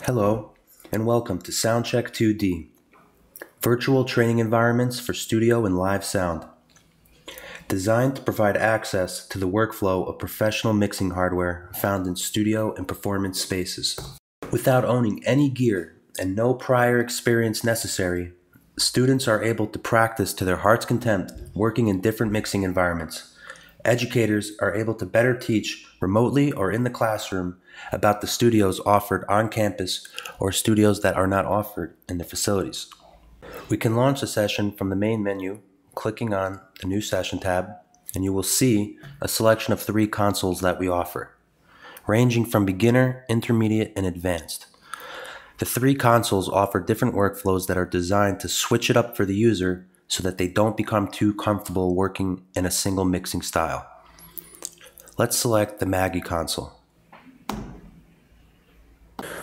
Hello, and welcome to SoundCheck 2D, virtual training environments for studio and live sound. Designed to provide access to the workflow of professional mixing hardware found in studio and performance spaces. Without owning any gear and no prior experience necessary, students are able to practice to their heart's content working in different mixing environments. Educators are able to better teach remotely or in the classroom about the studios offered on campus or studios that are not offered in the facilities. We can launch a session from the main menu, clicking on the New Session tab, and you will see a selection of 3 consoles that we offer, ranging from beginner, intermediate, and advanced. The 3 consoles offer different workflows that are designed to switch it up for the user so that they don't become too comfortable working in a single mixing style. Let's select the Maggie console.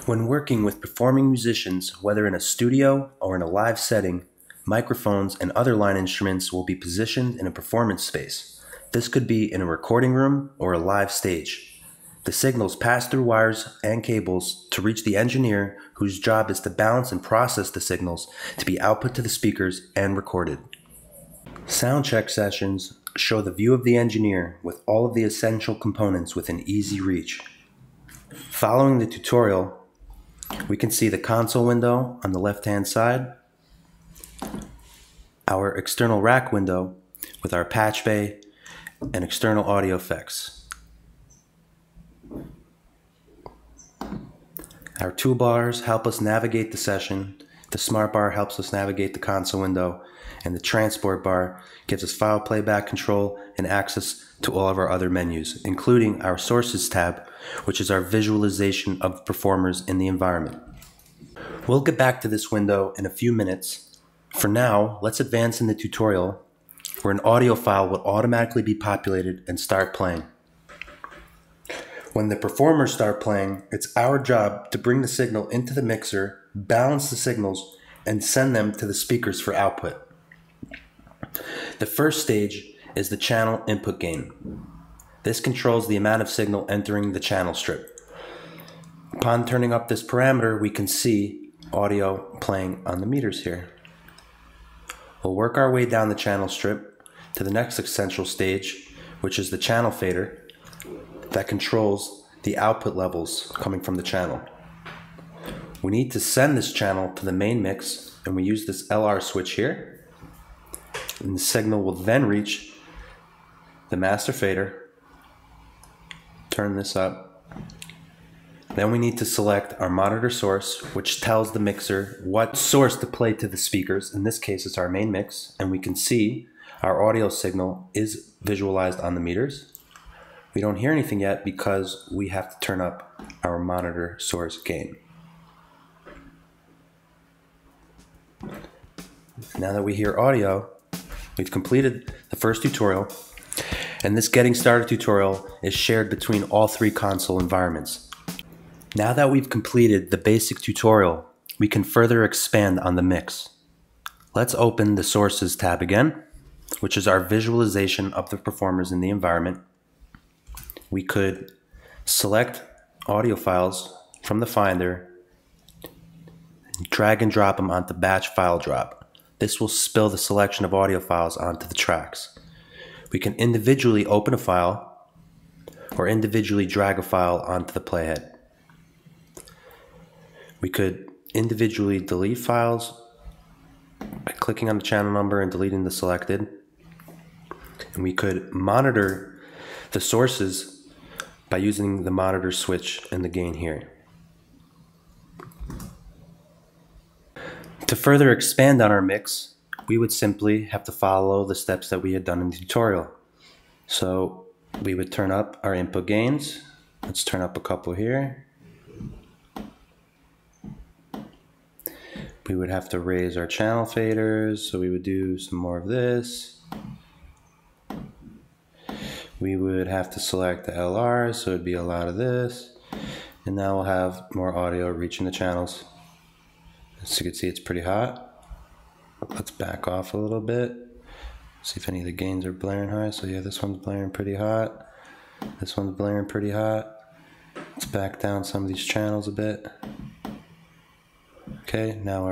When working with performing musicians, whether in a studio or in a live setting, microphones and other line instruments will be positioned in a performance space. This could be in a recording room or a live stage. The signals pass through wires and cables to reach the engineer, whose job is to balance and process the signals to be output to the speakers and recorded. Soundcheck sessions show the view of the engineer with all of the essential components within easy reach. Following the tutorial, we can see the console window on the left-hand side, our external rack window with our patch bay and external audio effects. Our toolbars help us navigate the session, the smart bar helps us navigate the console window, and the transport bar gives us file playback control and access to all of our other menus, including our sources tab, which is our visualization of performers in the environment. We'll get back to this window in a few minutes. For now, let's advance in the tutorial where an audio file will automatically be populated and start playing. When the performers start playing, it's our job to bring the signal into the mixer, balance the signals, and send them to the speakers for output. The first stage is the channel input gain. This controls the amount of signal entering the channel strip. Upon turning up this parameter, we can see audio playing on the meters here. We'll work our way down the channel strip to the next essential stage, which is the channel fader that controls the output levels coming from the channel. We need to send this channel to the main mix, and we use this LR switch here. And the signal will then reach the master fader. Turn this up. Then we need to select our monitor source, which tells the mixer what source to play to the speakers. In this case, it's our main mix, and we can see our audio signal is visualized on the meters. We don't hear anything yet because we have to turn up our monitor source gain. Now that we hear audio, we've completed the first tutorial, and this getting started tutorial is shared between all 3 console environments. Now that we've completed the basic tutorial, we can further expand on the mix. Let's open the Sources tab again, which is our visualization of the performers in the environment. We could select audio files from the Finder, drag and drop them onto Batch File Drop. This will spill the selection of audio files onto the tracks. We can individually open a file or individually drag a file onto the playhead. We could individually delete files by clicking on the channel number and deleting the selected. And we could monitor the sources by using the monitor switch and the gain here. To further expand on our mix, we would simply have to follow the steps that we had done in the tutorial. So we would turn up our input gains. Let's turn up a couple here. We would have to raise our channel faders, so we would do some more of this. We would have to select the LR, so it'd be a lot of this. And now we'll have more audio reaching the channels. As you can see, it's pretty hot. Let's back off a little bit. See if any of the gains are blaring high. So yeah, this one's blaring pretty hot. This one's blaring pretty hot. Let's back down some of these channels a bit. Okay, now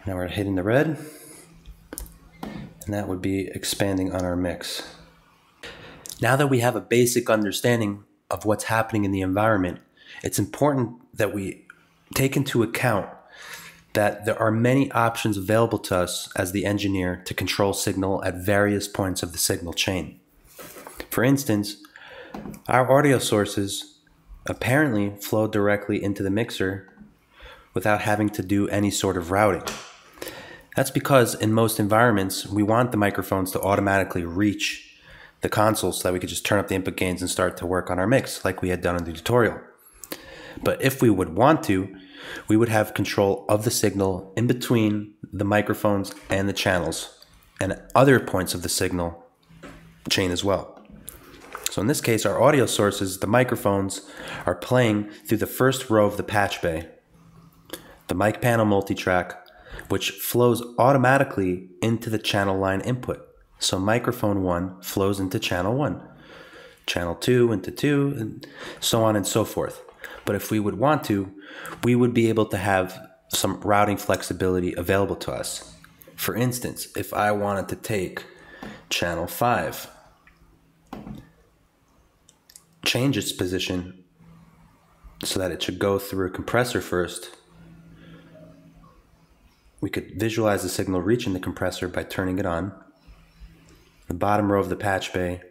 we're hitting the red, and that would be expanding on our mix. Now that we have a basic understanding of what's happening in the environment, it's important that we take into account that there are many options available to us as the engineer to control signal at various points of the signal chain. For instance, our audio sources apparently flow directly into the mixer without having to do any sort of routing. That's because in most environments, we want the microphones to automatically reach the console so that we could just turn up the input gains and start to work on our mix like we had done in the tutorial. But if we would want to, we would have control of the signal in between the microphones and the channels and other points of the signal chain as well. So in this case, our audio sources, the microphones, are playing through the first row of the patch bay, the mic panel multitrack, which flows automatically into the channel line input. So microphone 1 flows into channel 1, channel 2 into 2, and so on and so forth. But if we would want to, we would be able to have some routing flexibility available to us. For instance, if I wanted to take channel 5, change its position so that it should go through a compressor first, we could visualize the signal reaching the compressor by turning it on. The bottom row of the patch bay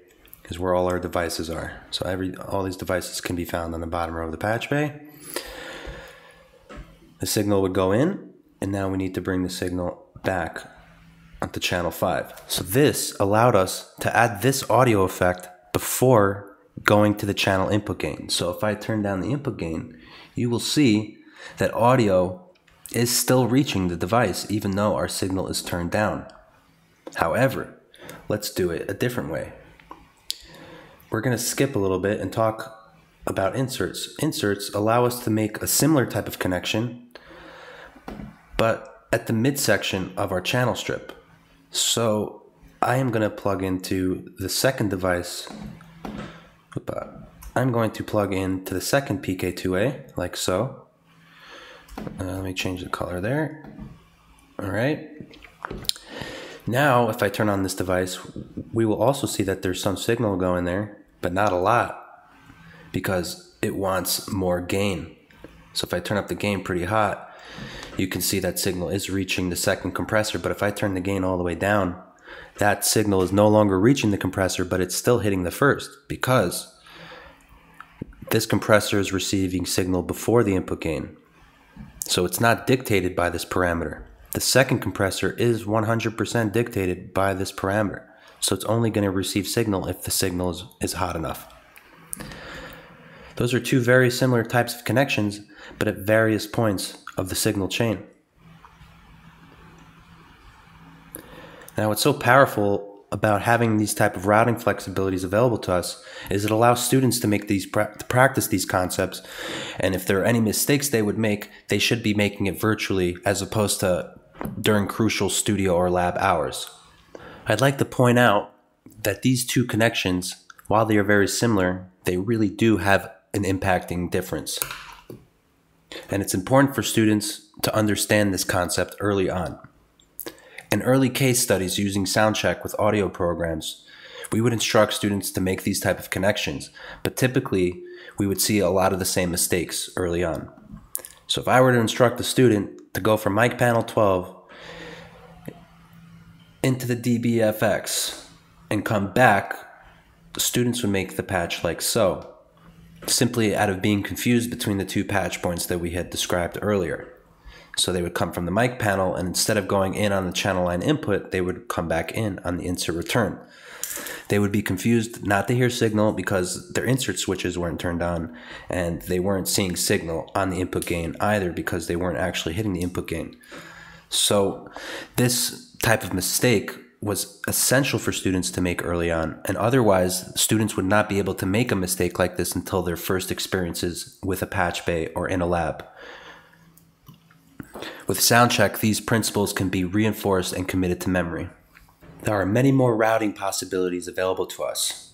is where all our devices are. So all these devices can be found on the bottom row of the patch bay. The signal would go in, and now we need to bring the signal back onto channel 5. So this allowed us to add this audio effect before going to the channel input gain. So if I turn down the input gain, you will see that audio is still reaching the device even though our signal is turned down. However, let's do it a different way. We're going to skip a little bit and talk about inserts. Inserts allow us to make a similar type of connection, but at the midsection of our channel strip. So I am going to plug into the second device. I'm going to plug into the second PK2A, like so. Let me change the color there. All right. Now, if I turn on this device, we will also see that there's some signal going there, but not a lot because it wants more gain. So if I turn up the gain pretty hot, you can see that signal is reaching the second compressor. But if I turn the gain all the way down, that signal is no longer reaching the compressor, but it's still hitting the first because this compressor is receiving signal before the input gain. So it's not dictated by this parameter. The second compressor is 100% dictated by this parameter. So it's only going to receive signal if the signal is hot enough. Those are two very similar types of connections, but at various points of the signal chain. Now, what's so powerful about having these type of routing flexibilities available to us is it allows students to make to practice these concepts, and if there are any mistakes they would make, they should be making it virtually as opposed to during crucial studio or lab hours. I'd like to point out that these two connections, while they are very similar, they really do have an impacting difference. And it's important for students to understand this concept early on. In early case studies using SoundCheck with audio programs, we would instruct students to make these type of connections, but typically we would see a lot of the same mistakes early on. So if I were to instruct a student to go from mic panel 12 into the DBFX and come back, students would make the patch like so, simply out of being confused between the two patch points that we had described earlier. So they would come from the mic panel, and instead of going in on the channel line input, they would come back in on the insert return. They would be confused not to hear signal because their insert switches weren't turned on, and they weren't seeing signal on the input gain either because they weren't actually hitting the input gain. So this type of mistake was essential for students to make early on, and otherwise students would not be able to make a mistake like this until their first experiences with a patch bay or in a lab. With SoundCheck, these principles can be reinforced and committed to memory. There are many more routing possibilities available to us.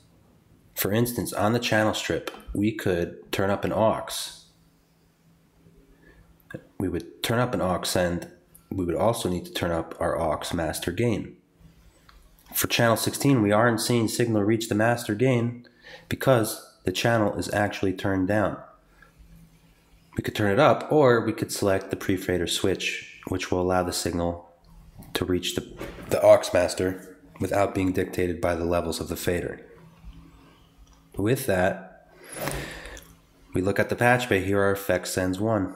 For instance, on the channel strip, we could turn up an aux. we would turn up an aux send. We would also need to turn up our aux master gain. For channel 16, we aren't seeing signal reach the master gain because the channel is actually turned down. We could turn it up, or we could select the pre-fader switch, which will allow the signal to reach the aux master without being dictated by the levels of the fader. With that, we look at the patch bay. Here are effect sends 1.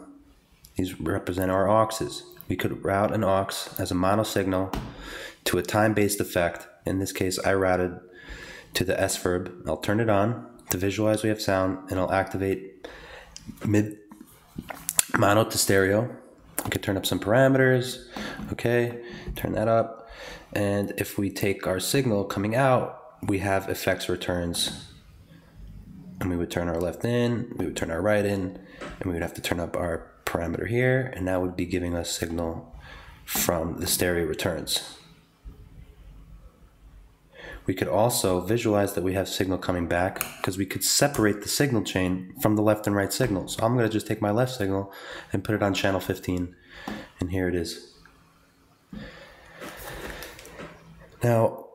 These represent our auxes. We could route an aux as a mono signal to a time-based effect. In this case, I routed to the S verb. I'll turn it on to visualize we have sound, and I'll activate mid mono to stereo. We could turn up some parameters. Okay, turn that up. And if we take our signal coming out, we have effects returns. And we would turn our left in, we would turn our right in, and we would have to turn up our parameter here, and that would be giving us signal from the stereo returns. We could also visualize that we have signal coming back because we could separate the signal chain from the left and right signal. So I'm going to just take my left signal and put it on channel 15, and here it is. Now,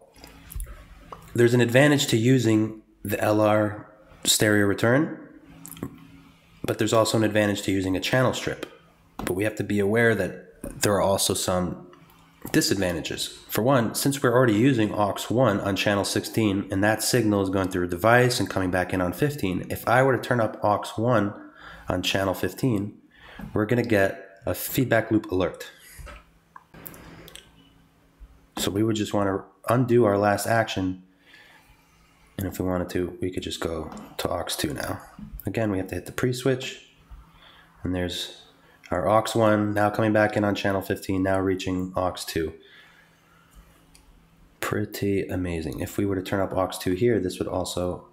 there's an advantage to using the LR stereo return, but there's also an advantage to using a channel strip. But we have to be aware that there are also some disadvantages. For one, since we're already using aux 1 on channel 16 and that signal is going through a device and coming back in on 15, if I were to turn up aux 1 on channel 15, we're going to get a feedback loop alert. So we would just want to undo our last action, and if we wanted to, we could just go to aux 2 now. Again, we have to hit the pre-switch, and there's our aux 1 now coming back in on channel 15, now reaching aux 2. Pretty amazing. If we were to turn up aux 2 here, this would also,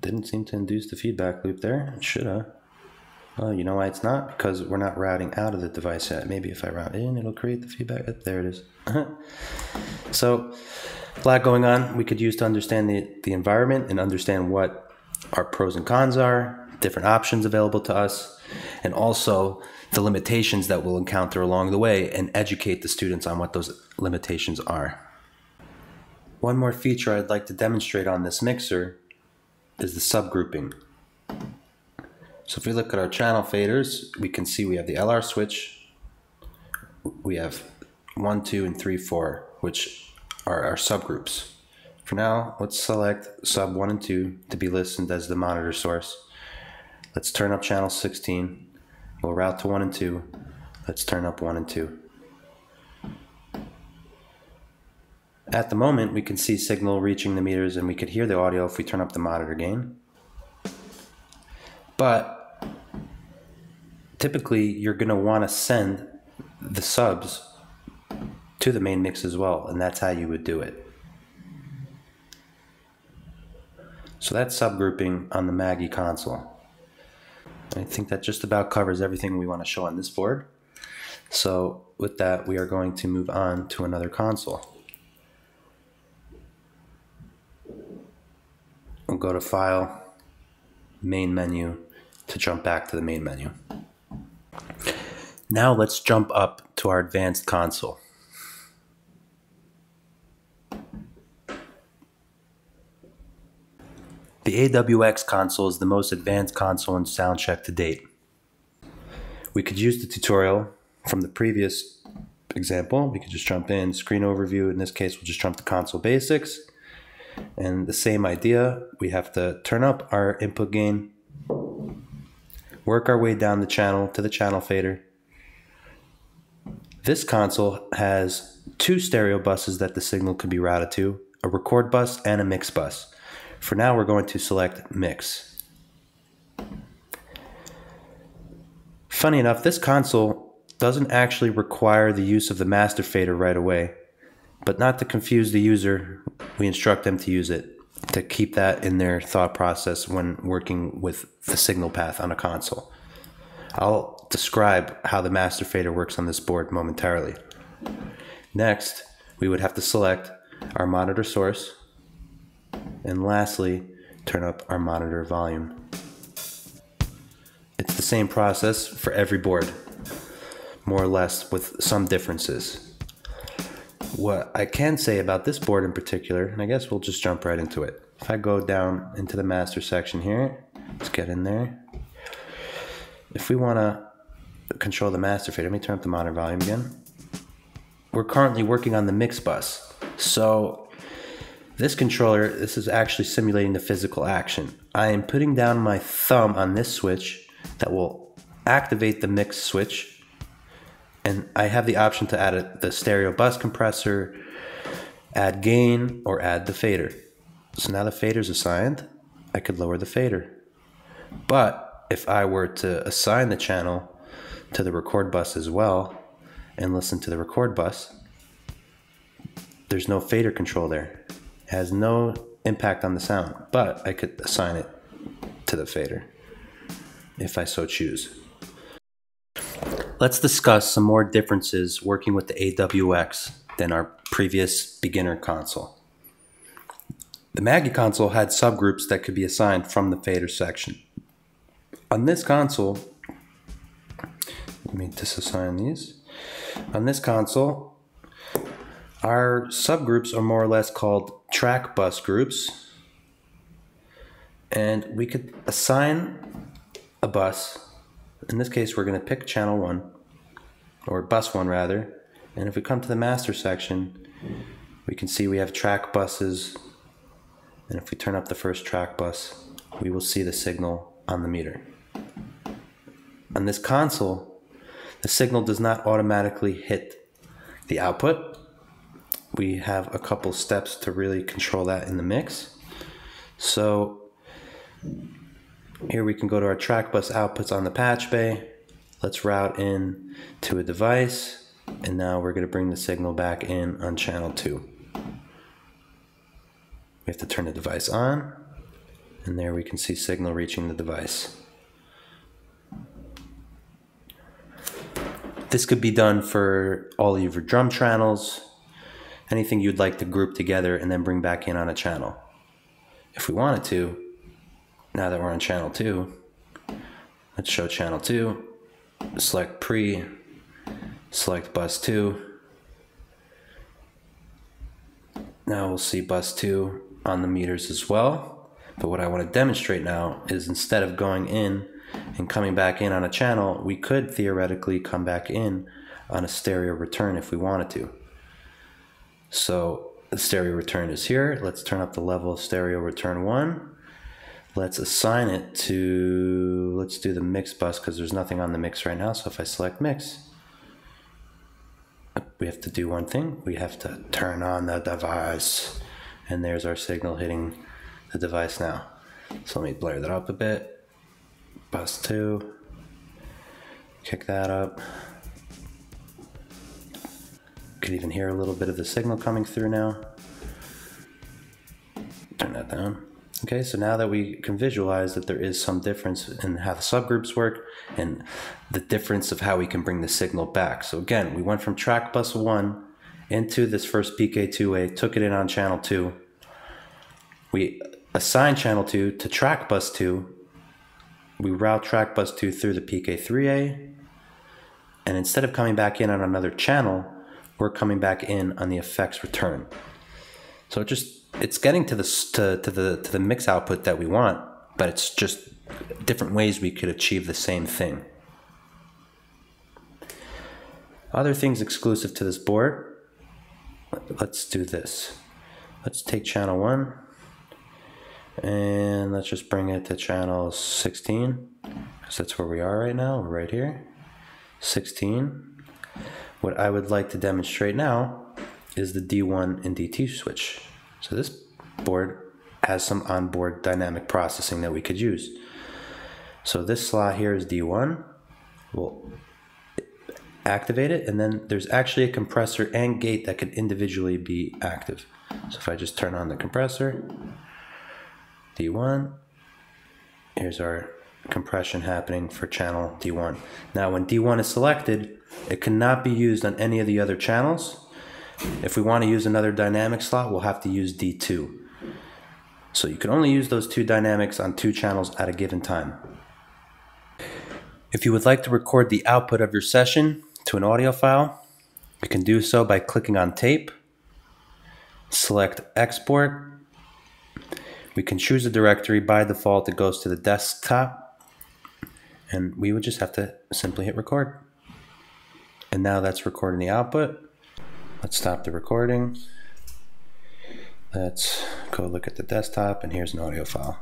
didn't seem to induce the feedback loop there. It should have. Oh, you know why it's not? Because we're not routing out of the device yet. Maybe if I route in, it'll create the feedback. There it is. So, a lot going on we could use to understand the environment and understand what our pros and cons are, different options available to us, and also the limitations that we'll encounter along the way, and educate the students on what those limitations are. One more feature I'd like to demonstrate on this mixer is the subgrouping. So if we look at our channel faders, we can see we have the LR switch, we have 1, 2, and 3, 4, which are our subgroups. For now, let's select sub 1 and 2 to be listened as the monitor source. Let's turn up channel 16. We'll route to 1 and 2. Let's turn up 1 and 2. At the moment, we can see signal reaching the meters, and we could hear the audio if we turn up the monitor gain. But typically, you're going to want to send the subs to the main mix as well, and that's how you would do it. So that's subgrouping on the Maggie console. I think that just about covers everything we want to show on this board. So with that, we are going to move on to another console. We'll go to File, Main Menu, to jump back to the main menu. Now let's jump up to our advanced console. The AWX console is the most advanced console in SoundCheck to date. We could use the tutorial from the previous example. We could just jump in, screen overview. In this case, we'll just jump to console basics. And the same idea, we have to turn up our input gain, work our way down the channel to the channel fader. This console has 2 stereo buses that the signal could be routed to, a record bus and a mix bus. For now, we're going to select mix. Funny enough, this console doesn't actually require the use of the master fader right away, but not to confuse the user, we instruct them to use it, to keep that in their thought process when working with the signal path on a console. I'll describe how the master fader works on this board momentarily. Next, we would have to select our monitor source, and lastly, turn up our monitor volume. It's the same process for every board. more or less with some differences. What I can say about this board in particular, and I guess we'll just jump right into it. If I go down into the master section here, let's get in there. If we want to control the master fader, let me turn up the monitor volume again. We're currently working on the mix bus. So this controller, this is actually simulating the physical action. I am putting down my thumb on this switch that will activate the mix switch. And I have the option to add the stereo bus compressor, add gain, or add the fader. So now the fader's assigned. I could lower the fader. But if I were to assign the channel to the record bus as well and listen to the record bus, there's no fader control there. It has no impact on the sound, but I could assign it to the fader if I so choose. Let's discuss some more differences working with the AWX than our previous beginner console. The Maggie console had subgroups that could be assigned from the fader section. On this console, let me disassign these. On this console, our subgroups are more or less called track bus groups, and we could assign a bus. In this case, we're going to pick channel 1, or bus 1 rather, and if we come to the master section, we can see we have track buses, and if we turn up the first track bus, we will see the signal on the meter. On this console, the signal does not automatically hit the output. We have a couple steps to really control that in the mix. So here we can go to our track bus outputs on the patch bay. Let's route in to a device, and now we're going to bring the signal back in on channel 2. We have to turn the device on, and there we can see signal reaching the device. This could be done for all of your drum channels, anything you'd like to group together and then bring back in on a channel. If we wanted to, now that we're on channel 2, let's show channel 2, select pre, select bus 2. Now we'll see bus 2 on the meters as well. But what I want to demonstrate now is instead of going in and coming back in on a channel, we could theoretically come back in on a stereo return if we wanted to. So the stereo return is here. Let's turn up the level of stereo return 1. Let's assign it to, let's do the mix bus because there's nothing on the mix right now. So if I select mix, we have to do one thing. We have to turn on the device. And there's our signal hitting the device now. So let me blur that up a bit. Bus 2, kick that up. Could even hear a little bit of the signal coming through now. Turn that down. Okay, so now that we can visualize that there is some difference in how the subgroups work and the difference of how we can bring the signal back. So again, we went from track bus 1 into this first PK2A, took it in on channel 2. We assigned channel 2 to track bus 2. We route track bus 2 through the PK3A. And instead of coming back in on another channel, we're coming back in on the effects return. So it's getting to the mix output that we want, but it's just different ways we could achieve the same thing. Other things exclusive to this board, let's do this. Let's take channel 1 and let's just bring it to channel 16, because that's where we are right now. We're right here, 16. What I would like to demonstrate now is the D1 and D2 switch. So this board has some onboard dynamic processing that we could use. So this slot here is D1. We'll activate it, and then there's actually a compressor and gate that can individually be active. So if I just turn on the compressor, D1, here's our compression happening for channel D1. Now when D1 is selected, it cannot be used on any of the other channels. If we want to use another dynamic slot, we'll have to use D2. So you can only use those two dynamics on 2 channels at a given time. If you would like to record the output of your session to to an audio file, you can do so by clicking on tape, select export. We can choose a directory. By default, it goes to the desktop, and we would just have to simply hit record. And now that's recording the output. Let's stop the recording. Let's go look at the desktop, and here's an audio file.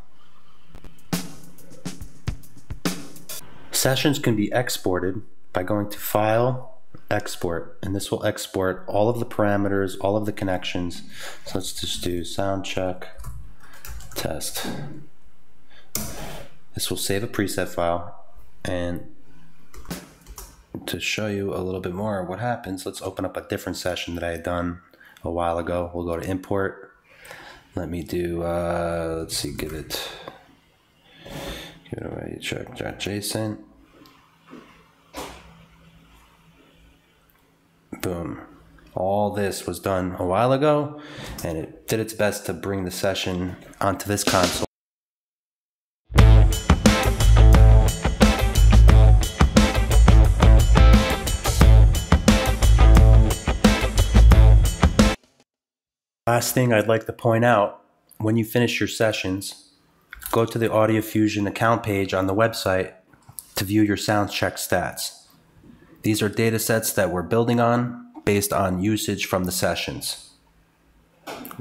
Sessions can be exported by going to File, Export, and this will export all of the parameters, all of the connections. So let's just do sound check test. This will save a preset file, and to show you a little bit more of what happens, let's open up a different session that I had done a while ago. We'll go to import. Let me do, let's see, give it away, check.json. Boom. All this was done a while ago, and it did its best to bring the session onto this console. Last thing I'd like to point out, when you finish your sessions, go to the AudioFusion account page on the website to view your SoundCheck stats. These are data sets that we're building on based on usage from the sessions.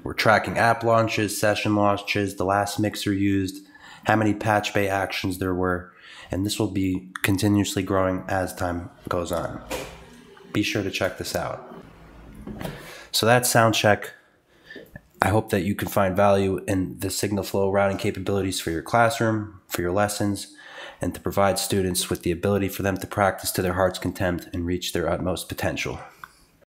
We're tracking app launches, session launches, the last mixer used, how many patch bay actions there were, and this will be continuously growing as time goes on. Be sure to check this out. So that's SoundCheck. I hope that you can find value in the signal flow routing capabilities for your classroom, for your lessons, and to provide students with the ability for them to practice to their heart's content and reach their utmost potential.